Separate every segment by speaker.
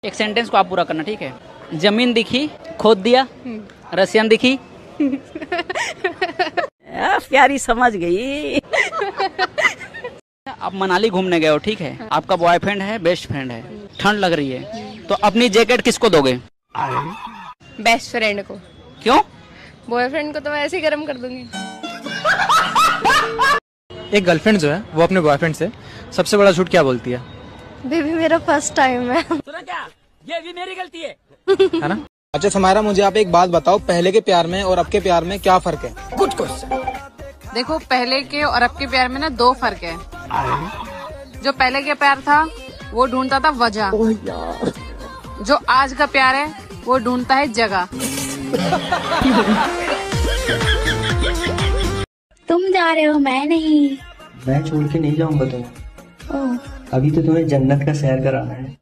Speaker 1: एक सेंटेंस को आप पूरा करना, ठीक है। जमीन दिखी, खोद दिया, रसियन दिखी।
Speaker 2: प्यारी समझ गई।
Speaker 1: आप मनाली घूमने गए हो, ठीक है। आपका बॉयफ्रेंड है, बेस्ट फ्रेंड है, ठंड लग रही है, तो अपनी जैकेट किसको दोगे?
Speaker 3: बेस्ट फ्रेंड को।
Speaker 1: क्यों?
Speaker 3: बॉयफ्रेंड को तो मैं ऐसे ही गर्म कर दूंगी।
Speaker 4: एक गर्लफ्रेंड जो है वो अपने बॉयफ्रेंड से सबसे बड़ा झूठ क्या बोलती है?
Speaker 3: बेबी मेरा फर्स्ट टाइम है।
Speaker 1: सुना क्या? ये भी मेरी गलती
Speaker 4: है ना? अच्छा समायरा, मुझे आप एक बात बताओ, पहले के प्यार में और अब के प्यार में क्या फर्क है?
Speaker 1: Good question.
Speaker 5: देखो, पहले के और अब के प्यार में ना 2 फर्क है। जो पहले का प्यार था वो ढूंढता था वजह, जो आज का प्यार है वो ढूंढता है जगह।
Speaker 6: तुम जा रहे हो, मैं नहीं।
Speaker 7: मैं छोड़ के नहीं जाऊंगा तुम्हें। अभी तो तुम्हें जन्नत का सैर कराना है।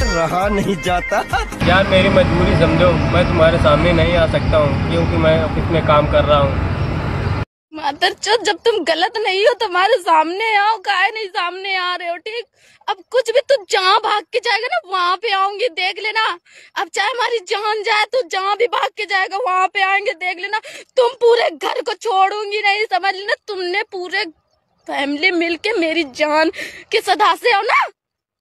Speaker 8: रहा नहीं जाता यार, मेरी मजबूरी समझो। मैं तुम्हारे सामने नहीं आ सकता हूँ क्योंकि मैं ऑफिस में काम कर रहा हूँ।
Speaker 3: मादरचोद, जब तुम गलत नहीं हो तुम्हारे सामने आओ, काहे नहीं सामने आ रहे हो? ठीक, अब कुछ भी तू जहाँ भाग के जाएगा ना वहाँ पे आऊंगी, देख लेना। अब चाहे हमारी जान जाए तो जहाँ भी भाग के जाएगा वहाँ पे आएंगे, देख लेना। तुम पूरे घर को छोड़ूंगी नहीं, समझ लेना। तुमने पूरे फैमिली मिलके मेरी जान के सदा से हो ना,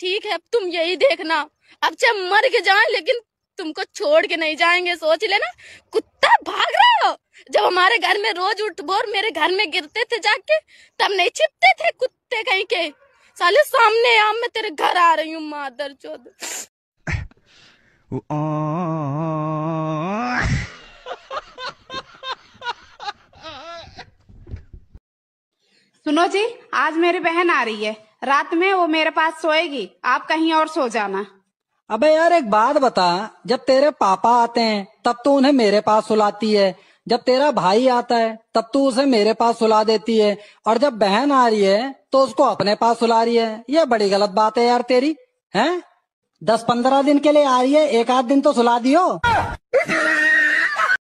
Speaker 3: ठीक है? अब तुम यही देखना, अब चाहे मर के जाए लेकिन तुमको छोड़ के नहीं जाएंगे, सोच लेना। कुत्ता भाग रहे हो? जब हमारे घर में रोज उठ बोर मेरे घर में गिरते थे जाके, तब नहीं छिपते थे कुत्ते कहीं के? साले सामने आ, मैं तेरे घर आ रही हूँ मादरचोद।
Speaker 5: सुनो जी, आज मेरी बहन आ रही है, रात में वो मेरे पास सोएगी, आप कहीं और सो जाना।
Speaker 9: अबे यार एक बात बता, जब तेरे पापा आते हैं तब तो उन्हें मेरे पास सुलाती है, जब तेरा भाई आता है तब तू उसे मेरे पास सुला देती है, और जब बहन आ रही है तो उसको अपने पास सुला रही है। ये बड़ी गलत बात है यार तेरी, हैं? 10-15 दिन के लिए आ रही है, एक आध दिन तो सुला दियो।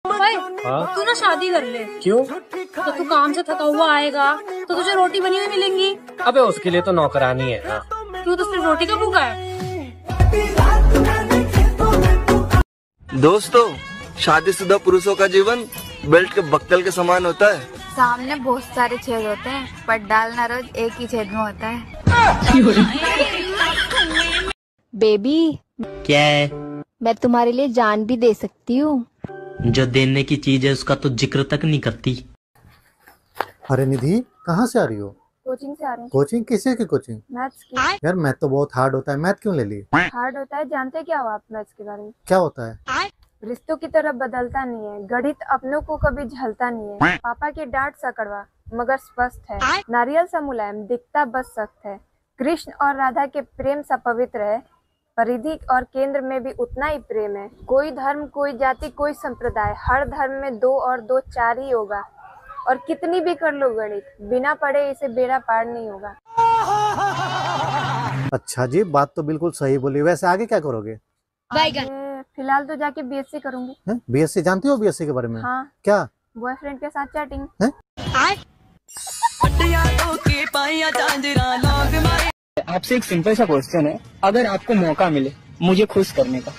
Speaker 6: भाई, तू ना शादी कर ले।
Speaker 8: क्यों?
Speaker 6: तो तू काम से थका हुआ आएगा तो तुझे रोटी बनी हुई मिलेंगी।
Speaker 8: अबे उसके लिए तो नौकरानी है ना।
Speaker 6: तू तो सिर्फ रोटी का भूखा है।
Speaker 10: दोस्तों, शादीशुदा पुरुषों का जीवन बेल्ट के बक्कल के समान होता है।
Speaker 11: सामने बहुत सारे छेद होते हैं पर डालना रोज एक ही छेद में होता है।
Speaker 3: बेबी,
Speaker 7: क्या है?
Speaker 3: मैं तुम्हारे लिए जान भी दे सकती हूँ।
Speaker 7: जो देने की चीज है उसका तो जिक्र तक नहीं करती।
Speaker 12: अरे निधि, कहाँ से आ रही हो?
Speaker 3: कोचिंग से आ रही हूँ।
Speaker 12: कोचिंग? किसी की कोचिंग?
Speaker 3: मैथ्स की।
Speaker 12: यार मैथ तो बहुत हार्ड होता है, मैथ क्यों ले ली?
Speaker 3: हार्ड होता है, जानते क्या हो आप मैथ्स के बारे में?
Speaker 12: क्या होता है?
Speaker 3: रिश्तों की तरफ बदलता नहीं है, गणित अपनों को कभी झलता नहीं है। पापा की डांट सा कड़वा मगर स्पष्ट है, नारियल सा मुलायम दिखता बस सख्त है। कृष्ण और राधा के प्रेम सा पवित्र है, परिधि और केंद्र में भी उतना ही प्रेम है। कोई धर्म, कोई जाति, कोई संप्रदाय, हर धर्म में 2 और 2 4 ही होगा। और कितनी भी कर लो गणित, बिना पढ़े इसे बेड़ा पार नहीं होगा।
Speaker 12: अच्छा जी, बात तो बिल्कुल सही बोली। वैसे आगे क्या करोगे?
Speaker 3: फिलहाल तो जाके बीएससी करूंगी।
Speaker 12: बीएससी? जानती हो बीएससी के बारे में?
Speaker 3: हाँ।
Speaker 12: क्या?
Speaker 3: बॉयफ्रेंड के साथ चैटिंग।
Speaker 4: आपसे एक सिंपल सा क्वेश्चन है, अगर आपको मौका मिले मुझे खुश करने का,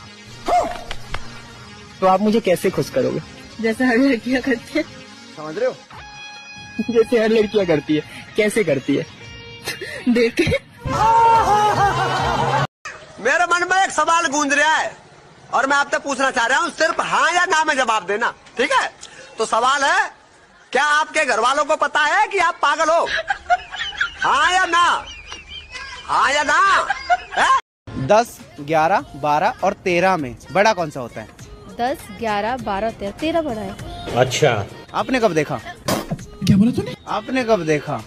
Speaker 4: तो आप मुझे कैसे खुश करोगे?
Speaker 6: जैसे हर लड़कियां करती है।
Speaker 12: समझ रहे हो?
Speaker 4: जैसे हर लड़कियां करती है। कैसे करती है?
Speaker 6: देख के।
Speaker 8: मेरे मन में एक सवाल गूंज रहा है और मैं आपसे पूछना चाह रहा हूँ, सिर्फ हाँ या ना में जवाब देना, ठीक है? तो सवाल है, क्या आपके घर वालों को पता है कि आप पागल हो? हाँ या ना? हाँ या ना?
Speaker 4: 10, 11, 12 और 13 में बड़ा कौन सा होता है?
Speaker 3: 10, 11, 12, 13 बड़ा है।
Speaker 8: अच्छा,
Speaker 4: आपने कब देखा?
Speaker 9: क्या बोला तूने?
Speaker 4: आपने कब देखा?